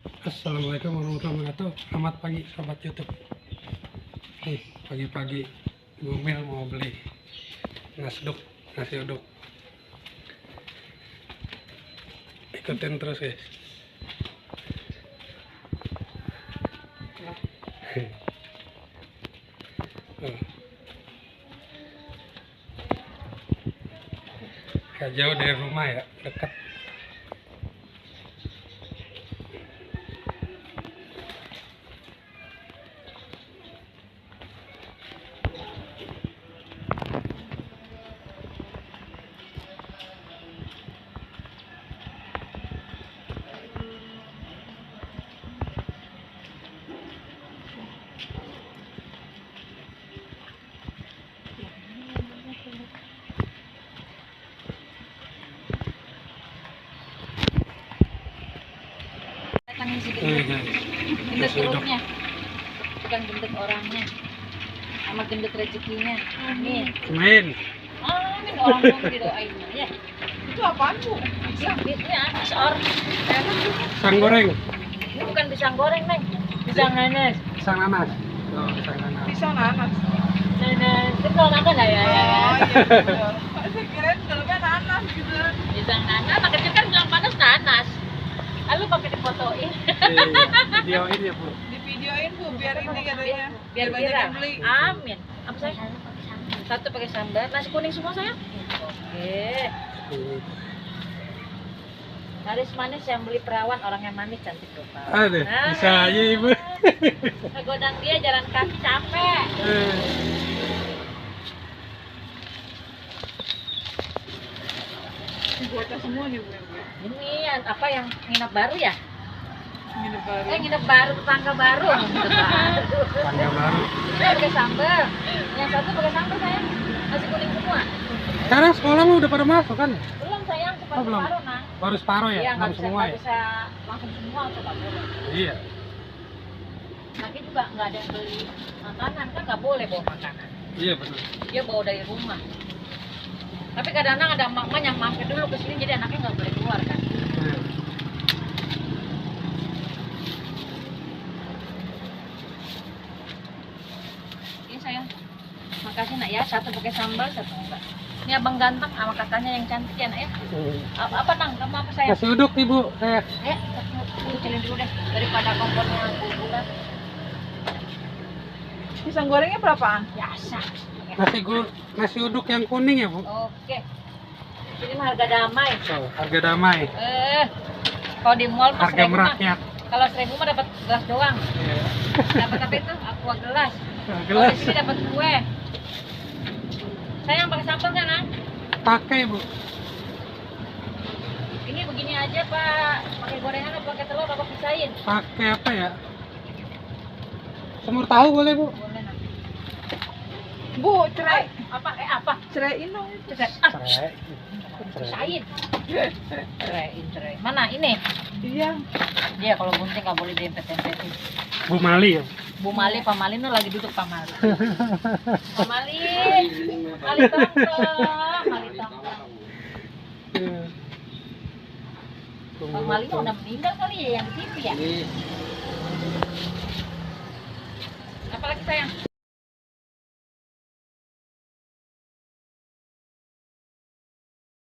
Assalamualaikum warahmatullahi wabarakatuh. Selamat pagi sobat YouTube. Nih, pagi-pagi Gumil mau beli nasi uduk. Ikutin terus guys. Gak jauh dari rumah ya, dekat. Datangin si gendut, gendut perutnya, bukan gendut orangnya, sama gendut rezekinya. Amin. Amin. Amin, orang belum didoain ya. Itu apaan, Bu? Sabitnya pisor. Pisang goreng. Ini bukan pisang goreng, Neng. Pisang nanas. Pisang nanas. Oh, pisang nanas. Pisang nanas. Nanas, kenal nanas nggak ya? Oh, iya betul. Saya kirain dalamnya nanas gitu. Pisang nanas, anak kecil kan bilang panas nanas. Lalu pakai difotoin. Videoin ya Bu. Di videoin, Bu, biar ini katanya. Biar banyak viral. yang beli. Amin. Apa saya? Satu pakai sambal, nasi kuning semua sayang. Oke. Laris manis yang beli perawan, orang yang manis cantik tuh Pak. Aduh, bisa aja Ibu. Ngegodang dia jalan kaki capek. Buatnya semua nih, Bu. Ini apa yang nginep baru ya? Minum baru. Nginep baru, tetangga baru. Nginep baru. Tangga baru. Ini pakai sambal. Yang satu pakai sambal sayang. Nasi kuning semua. Sekarang sekolah mah udah pada masuk kan? Belum sayang, Oh, belum. separuh nah. Baru separuh ya? Iya, Belum nggak semua ya? bisa langsung semua atau nggak boleh. Iya. Lagi juga nggak ada yang beli makanan kan nggak boleh bawa makanan. Iya betul. Dia bawa dari rumah. Tapi kadang-kadang ada emak-emak yang mampir dulu ke sini jadi anaknya nggak boleh keluar kan. Iya. Ini sayang. Makasih nak ya, satu pakai sambal, satu enggak. Ini abang ganteng sama kakaknya yang cantik ya nak ya. Apa nang? Kamu apa sayang? Nasi uduk Ibu, saya. Kecilin dulu deh daripada kompornya bulan. Pisang gorengnya berapaan? Biasa. Nasi uduk yang kuning ya Bu? Oke. Ini mah harga damai. Oh, harga damai. Kalau di mall mah Harga 1.000 mah. merakyat. Kalau 1.000 mah dapat gelas doang. Iya. Dapat apa itu? Aqua gelas. Gelas. Kalau di sini dapat kue. Sayang pakai sambal kan, Nang? Pakai Bu. Ini begini aja, Pak. Pakai gorengan atau pakai telur apa pisahin? Pakai apa ya? Semur tahu boleh Bu? Boleh, Nang. Bu, cerai. Apa? Ceraiin dong. Cerai. Cerai. Pisahin. Cerai. Mana ini? Iya. Dia kalau gunting nggak boleh dempet-dempetin. Bu Mali ya? Bu Mali, Pak Mali nu lagi duduk Pak Mali. Pak Mali. Mali tongkrong. Pak Mali udah meninggal kali ya yang di TV ya? Apalagi sayang?